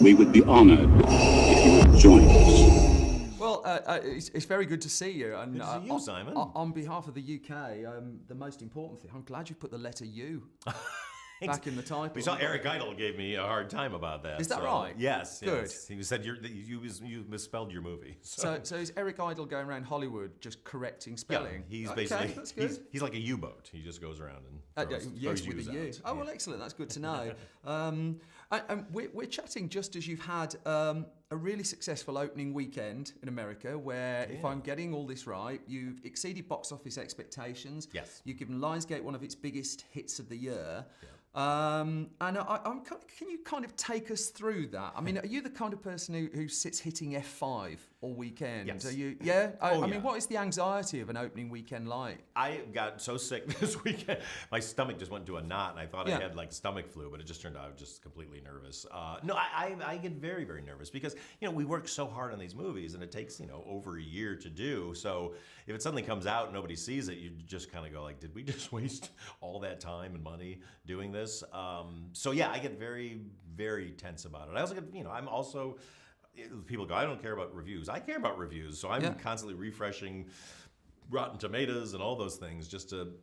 We would be honored if you would join us. Well, it's very good to see you. And Good to see you, Simon. On behalf of the UK, the most important thing, I'm glad you put the letter U back in the title. We saw Eric Idle gave me a hard time about that. Is that right? Yes. Good. Yes. He said you misspelled your movie. So is Eric Idle going around Hollywood just correcting spelling? Yeah, he's okay, basically that's good. he's like a U-boat. He just goes around and throws, yes, throws with a U's U. out. Oh, well, excellent. That's good to know. And we're chatting just as you've had a really successful opening weekend in America where, if I'm getting all this right, you've exceeded box office expectations. Yes. You've given Lionsgate one of its biggest hits of the year. Yeah. And can you kind of take us through that? I mean, are you the kind of person who sits hitting F5 all weekend? Yes. Are you? Yeah. I yeah. mean, what is the anxiety of an opening weekend like? I got so sick this weekend. My stomach just went into a knot, and I thought I had like stomach flu, but it just turned out I was just completely nervous. No, I get very, very nervous because we work so hard on these movies, and it takes over a year to do. So if it suddenly comes out and nobody sees it, you just kind of go like, did we just waste all that time and money doing this? So yeah, I get very, very tense about it. I also get, I'm also, people go, I don't care about reviews. I care about reviews, so I'm constantly refreshing Rotten Tomatoes and all those things just to,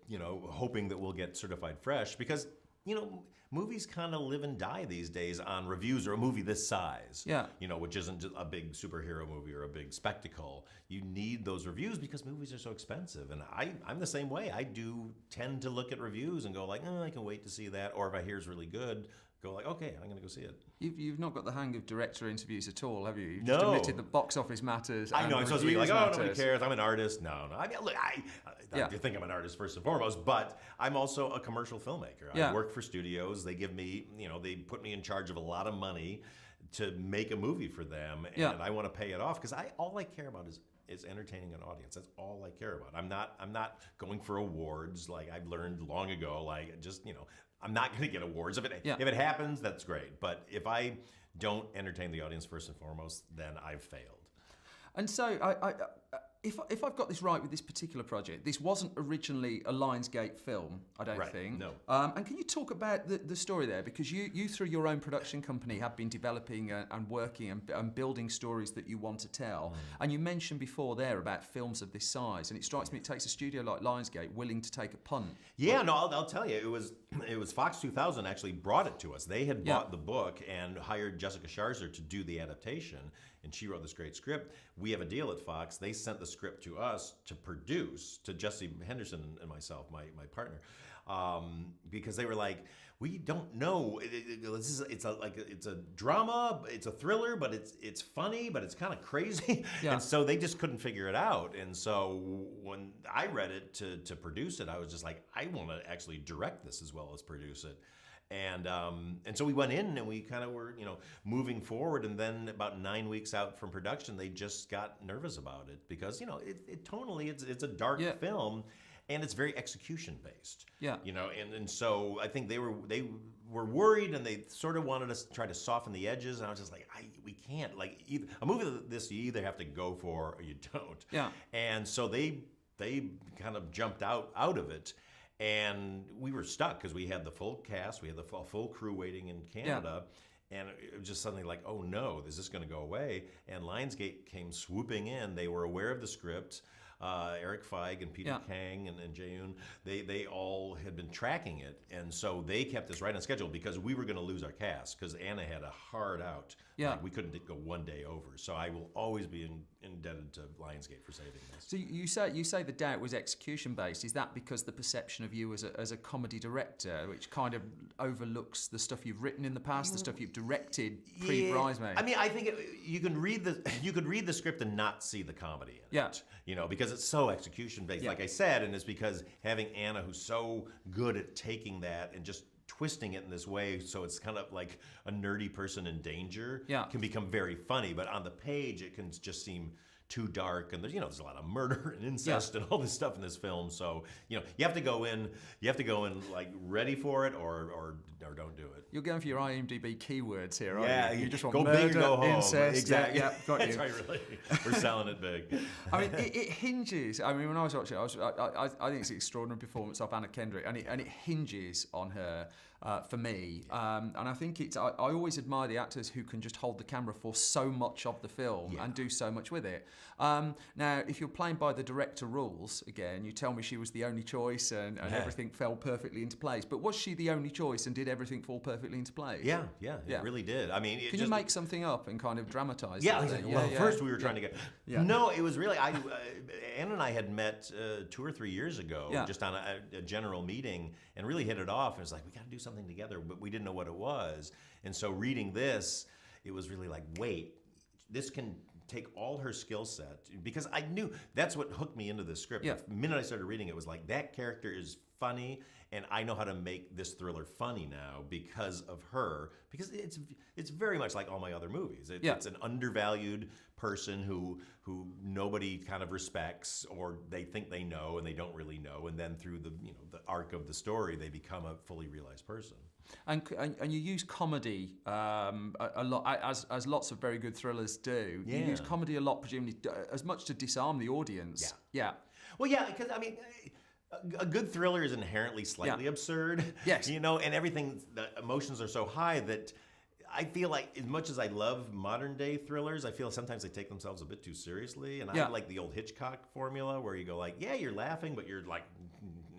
hoping that we'll get certified fresh because, movies kind of live and die these days on reviews or a movie this size. Yeah. Which isn't just a big superhero movie or a big spectacle. You need those reviews because movies are so expensive. And I'm the same way. I do tend to look at reviews and go like, I can wait to see that. Or if I hear it's really good, go like, okay, I'm going to go see it. You've not got the hang of director interviews at all, have you? You've No. just admitted that box office matters. I know, I'm supposed to be like, matters. nobody cares. I'm an artist. No. I mean, look, I think I'm an artist first and foremost, but I'm also a commercial filmmaker. I work for studios. They give me, they put me in charge of a lot of money to make a movie for them, and I want to pay it off because all I care about is entertaining an audience. That's all I care about. I'm not going for awards like I've learned long ago. Like just I'm not going to get awards. If it happens, that's great. But if I don't entertain the audience first and foremost, then I've failed. And so, if I've got this right with this particular project, this wasn't originally a Lionsgate film, I don't think. No. And can you talk about the story there? Because you through your own production company, have been developing and working and building stories that you want to tell. And you mentioned before there about films of this size, and it strikes me it takes a studio like Lionsgate willing to take a punt. Yeah, no, I'll tell you, it was Fox 2000 actually brought it to us. They had bought the book and hired Jessica Sharzer to do the adaptation, and she wrote this great script. We have a deal at Fox. They sent the script to us to produce, to Jesse Henderson and myself, my partner, because they were like, we don't know. It's a drama, it's a thriller, but it's funny, but it's kind of crazy, and so they just couldn't figure it out. And so when I read it to produce it, I was just like, I want to actually direct this as well as produce it. And so we went in and we kind of were, moving forward. And then about 9 weeks out from production, they just got nervous about it because, it tonally, it's a dark film and it's very execution based. Yeah. And so I think they were worried and they sort of wanted us to try to soften the edges. And I was just like, we can't. Like a movie like this, you either have to go for or you don't. Yeah. And so they kind of jumped out of it. And we were stuck because we had the full cast, we had the full crew waiting in Canada, and it was just suddenly like, oh no, is this going to go away? And Lionsgate came swooping in. They were aware of the script. Eric Feig and Peter Kang and Jae-yoon, they all had been tracking it, and so they kept us right on schedule because we were going to lose our cast because Anna had a hard out. Yeah, like we couldn't go one day over. So I will always be indebted to Lionsgate for saving this. So you say the doubt was execution based. Is that because the perception of you as a comedy director, which kind of overlooks the stuff you've written in the past, the stuff you've directed pre-Bridesmaid? I mean, I think you can read the script and not see the comedy in it. Because it's so execution based, like I said, and it's because having Anna, who's so good at taking that and just twisting it in this way so it's kind of like a nerdy person in danger, can become very funny, but on the page it can just seem too dark, and there's a lot of murder and incest and all this stuff in this film. So you have to go in like ready for it, or don't do it. You're going for your IMDb keywords here, aren't Yeah, you? You just want go murder, big or go home. incest. Exactly. Yeah, got you. That's right. Really, we're selling it big. I mean, it hinges. I mean, when I was watching it, I think it's an extraordinary performance of Anna Kendrick, and it hinges on her. For me, and I think I always admire the actors who can just hold the camera for so much of the film and do so much with it. Now, if you're playing by the director rules, again, you tell me she was the only choice and everything fell perfectly into place. But was she the only choice, and did everything fall perfectly into place? Yeah, it really did. I mean, can you make something up and kind of dramatize? Yeah, it? Well, first we were trying to get. Yeah. No, it was really Ann and I had met 2 or 3 years ago, just on a general meeting, and really hit it off. And it was like, we got to do something together, but we didn't know what it was. And so reading this, it was really like, wait, this can take all her skill set, because I knew that's what hooked me into this script. Yeah. The minute I started reading it, was like, that character is funny, and I know how to make this thriller funny now because of her, because it's very much like all my other movies. It's an undervalued person who nobody kind of respects, or they think they know and they don't really know, and then through the arc of the story, they become a fully realized person. And you use comedy a lot, as lots of very good thrillers do. Yeah. You use comedy a lot, presumably as much to disarm the audience. Yeah. Well, yeah, because I mean, a good thriller is inherently slightly absurd. Yes. And everything, the emotions are so high that I feel like, as much as I love modern day thrillers, I feel sometimes they take themselves a bit too seriously. And I like the old Hitchcock formula, where you go like, yeah, you're laughing, but you're like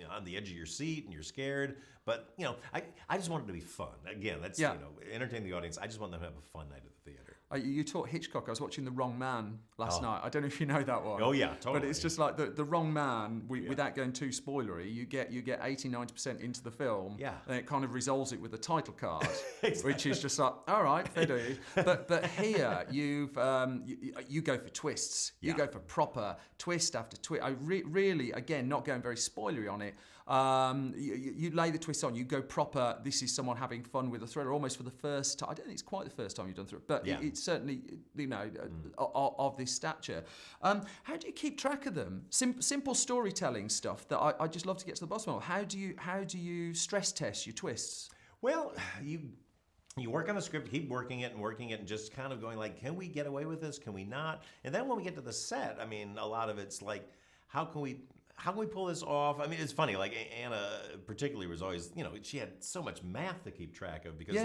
on the edge of your seat and you're scared. But I just want it to be fun. Again, that's entertain the audience. I just want them to have a fun night at the theater. You taught Hitchcock. I was watching The Wrong Man last night. I don't know if you know that one. Oh yeah, totally. But it's just like the Wrong Man. Without going too spoilery, you get 80-90% into the film. Yeah. And it kind of resolves it with a title card, Exactly. which is just like, all right, fair dues. But here you go for twists. You go for proper twist after twist. Really, again, not going very spoilery on it. You lay the twist on. You go proper. This is someone having fun with a thriller, almost for the first time. I don't think it's quite the first time you've done thriller, but it's certainly of this stature. How do you keep track of them? Simple storytelling stuff that I just love to get to the bottom of. How do you stress test your twists? Well, you work on the script, keep working it, and just kind of going like, can we get away with this? Can we not? And then when we get to the set, I mean, a lot of it's like, how can we pull this off? I mean, it's funny, like Anna particularly was always, she had so much math to keep track of, because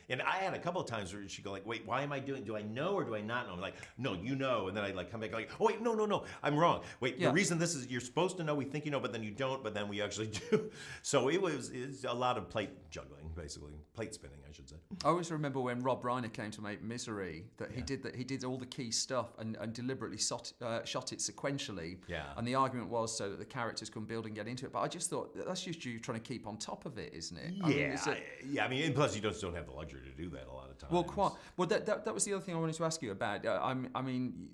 and I had a couple of times where she'd go like, wait, why am I do I know or do I not know? I'm like, no, you know. And then I'd like come back like, oh wait, no, I'm wrong. Wait, the reason this is, you're supposed to know, we think you know, but then you don't, but then we actually do. So it's a lot of plate juggling, basically. Plate spinning, I should say. I always remember when Rob Reiner came to make Misery, that he did all the key stuff and deliberately shot it sequentially. Yeah. And the argument was so that the characters can build and get into it. But I just thought that's just you trying to keep on top of it, isn't it? I mean, and plus you just don't have the luxury to do that a lot of times. Well, quite. Well, that was the other thing I wanted to ask you about. I mean,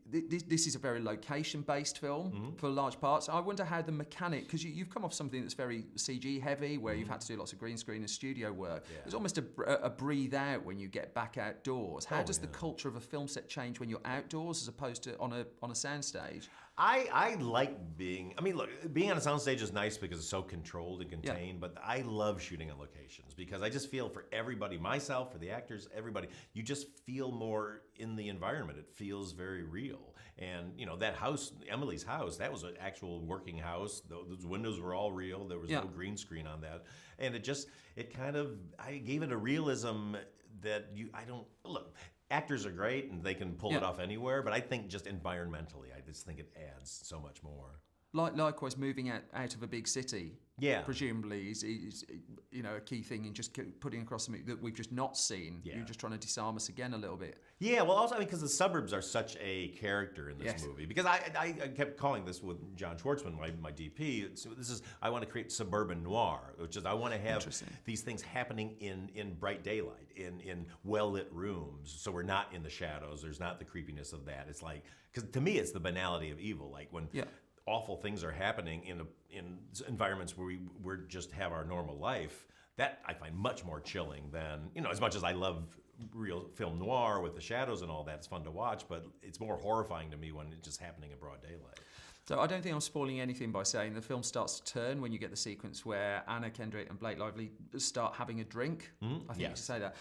this is a very location-based film for large parts. I wonder how the mechanic, because you've come off something that's very CG heavy, where you've had to do lots of green screen and studio work. Yeah. There's almost a breathe out when you get back outdoors. How does the culture of a film set change when you're outdoors as opposed to on a soundstage? I like being on a soundstage is nice because it's so controlled and contained, but I love shooting on locations because I just feel for everybody, myself, for the actors, everybody, you just feel more in the environment. It feels very real. And, that house, Emily's house, that was an actual working house. Those windows were all real. There was no green screen on that. And I gave it a realism that look, actors are great and they can pull it off anywhere, but I think just environmentally, I just think it adds so much more. Likewise, moving out of a big city, presumably is a key thing in just putting across something that we've just not seen. You're just trying to disarm us again a little bit. Yeah, well, also because the suburbs are such a character in this movie. Because I kept calling this with John Schwartzman, my DP. I want to create suburban noir, which is I want to have these things happening in bright daylight, in well-lit rooms, so we're not in the shadows. There's not the creepiness of that. It's like, because to me, it's the banality of evil. Like when awful things are happening in environments where we're just have our normal life, that I find much more chilling than, as much as I love real film noir with the shadows and all that, it's fun to watch, but it's more horrifying to me when it's just happening in broad daylight. So I don't think I'm spoiling anything by saying the film starts to turn when you get the sequence where Anna Kendrick and Blake Lively start having a drink. I think you should say that.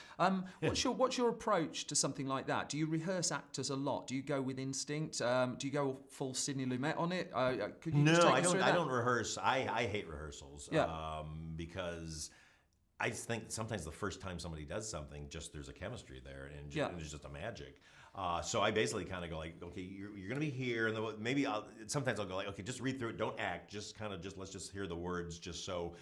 What's your approach to something like that? Do you rehearse actors a lot? Do you go with instinct? Do you go full Sidney Lumet on it? Could you just take us through that? I don't rehearse. I hate rehearsals because I think sometimes the first time somebody does something, just there's a chemistry there, and there's just a magic. So I basically kind of go like, okay, you're going to be here, and maybe sometimes I'll go like, okay, just read through it, don't act, just let's just hear the words, just so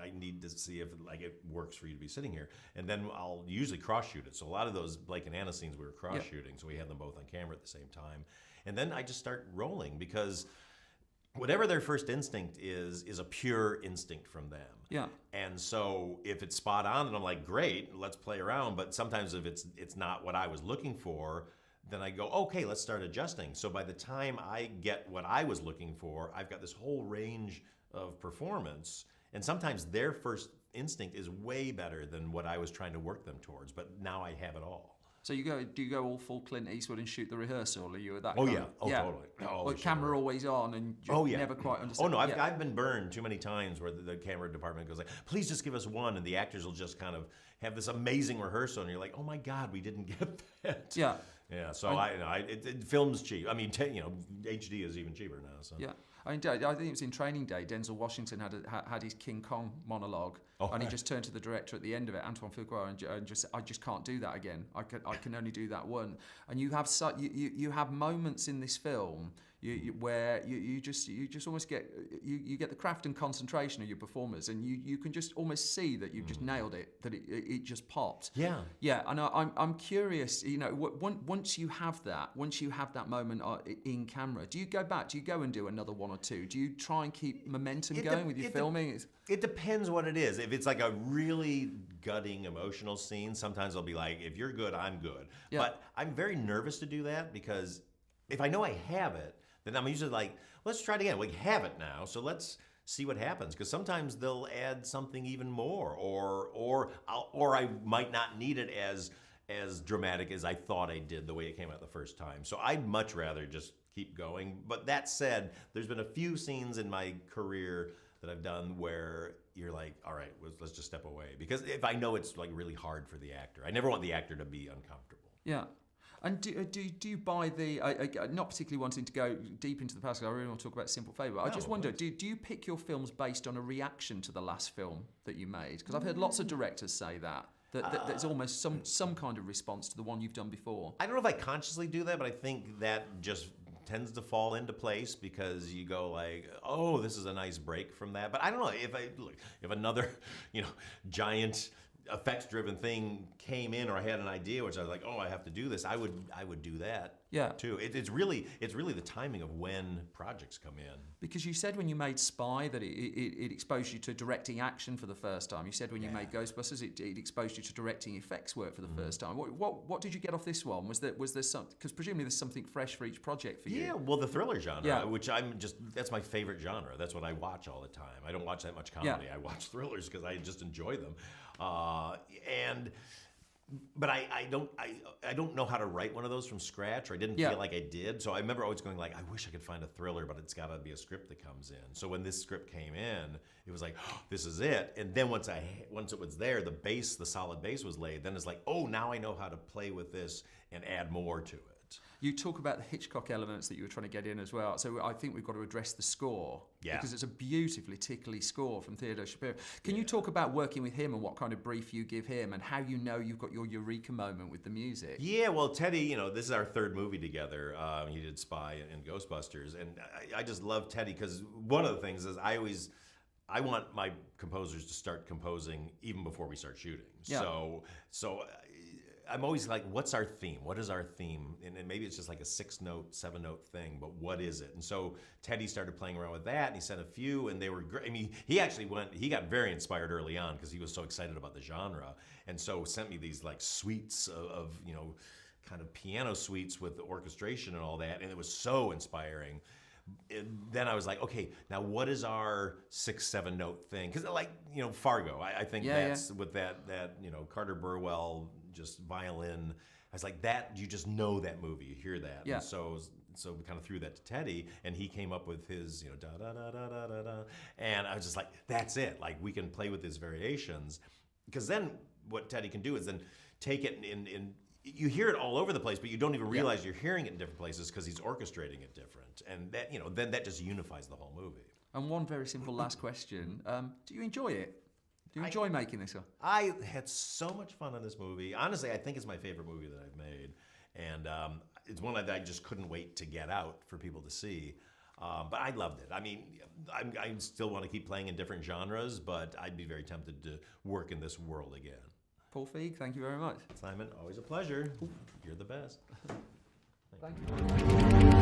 I need to see if it works for you to be sitting here, and then I'll usually cross shoot it. So a lot of those Blake and Anna scenes we were cross shooting, so we had them both on camera at the same time, and then I just start rolling because whatever their first instinct is a pure instinct from them. Yeah. And so if it's spot on, and I'm like, great, let's play around. But sometimes if it's not what I was looking for, then I go, okay, let's start adjusting. So by the time I get what I was looking for, I've got this whole range of performance. And sometimes their first instinct is way better than what I was trying to work them towards. But now I have it all. So do you go all full Clint Eastwood and shoot the rehearsal? Are you at that? Totally. Well, camera always on, and you never quite understand. I've been burned too many times where the camera department goes like, please just give us one, and the actors will just kind of have this amazing rehearsal, and you're like, oh my God, we didn't get that. Yeah. Yeah. So film's cheap. I mean, HD is even cheaper now. So. Yeah. I think it was in Training Day. Denzel Washington had his King Kong monologue, and he just turned to the director at the end of it, Antoine Fuqua, and just I just can't do that again. I can only do that one. And you have moments in this film where you just almost get you get the craft and concentration of your performers, and you can just almost see that you've just nailed it, that it just popped. Yeah. Yeah. And I'm curious. Once you have that moment in camera, do you go back? Do you go and do another one or two? Do you try and keep momentum going with your filming? It depends what it is. If it's like a really gutting emotional scene, sometimes I'll be like, if you're good, I'm good. Yeah. But I'm very nervous to do that because if I know I have it, then I'm usually like, let's try it again. We have it now, so let's see what happens. Because sometimes they'll add something even more, or I might not need it as dramatic as I thought I did the way it came out the first time. So I'd much rather just keep going. But that said, there's been a few scenes in my career that I've done where you're like, all right, let's just step away. Because if I know it's like really hard for the actor, I never want the actor to be uncomfortable. Yeah. And do you buy the, not particularly wanting to go deep into the past, because I really want to talk about Simple Favour, I just wonder, do you pick your films based on a reaction to the last film that you made? Because I've heard lots of directors say that there's almost some kind of response to the one you've done before. I don't know if I consciously do that, but I think that just tends to fall into place because you go like, oh, this is a nice break from that. But I don't know, if another, giant effects-driven thing came in, or I had an idea which I was like, oh, I have to do this, I would do that. Yeah. Too. It's really the timing of when projects come in. Because you said when you made Spy that it exposed you to directing action for the first time. You said when you made Ghostbusters it exposed you to directing effects work for the first time. What did you get off this one? Was there something? Because presumably there's something fresh for each project for you. Yeah. Well, the thriller genre, which that's my favorite genre. That's what I watch all the time. I don't watch that much comedy. I watch thrillers because I just enjoy them. But I don't know how to write one of those from scratch, or I didn't feel like I did. So I remember always going like, I wish I could find a thriller, but it's got to be a script that comes in. So when this script came in, it was like, oh, this is it. And then once it was there, the solid base was laid. Then it's like, oh, now I know how to play with this and add more to it. You talk about the Hitchcock elements that you were trying to get in as well. So I think we've got to address the score. Yeah. Because it's a beautifully tickly score from Theodore Shapiro. Can you talk about working with him and what kind of brief you give him and how you know you've got your eureka moment with the music? Yeah, well, Teddy, this is our third movie together. He did Spy and Ghostbusters. And I just love Teddy because one of the things is I want my composers to start composing even before we start shooting. Yeah. So I'm always like, what's our theme? What is our theme? And maybe it's just like a 6-note, 7-note thing, but what is it? And so Teddy started playing around with that, and he sent a few, and they were great. I mean, he got very inspired early on because he was so excited about the genre, and so sent me these like suites of kind of piano suites with the orchestration and all that, and it was so inspiring. then I was like, okay, now what is our 6-7 note thing? Because like Fargo, I think that's with that Carter Burwell just violin. I was like, that you just know that movie, you hear that. Yeah. And so we kind of threw that to Teddy, and he came up with his da da da da da da da, and I was just like, that's it. Like we can play with his variations, because then what Teddy can do is then take it in you hear it all over the place, but you don't even realize you're hearing it in different places because he's orchestrating it different, and that then that just unifies the whole movie. And one very simple last question: do you enjoy it? Do you enjoy making this one? I had so much fun on this movie. Honestly, I think it's my favorite movie that I've made, and it's one that I just couldn't wait to get out for people to see. But I loved it. I mean, I still want to keep playing in different genres, but I'd be very tempted to work in this world again. Paul Feig, thank you very much. Simon, always a pleasure. You're the best. Thank you.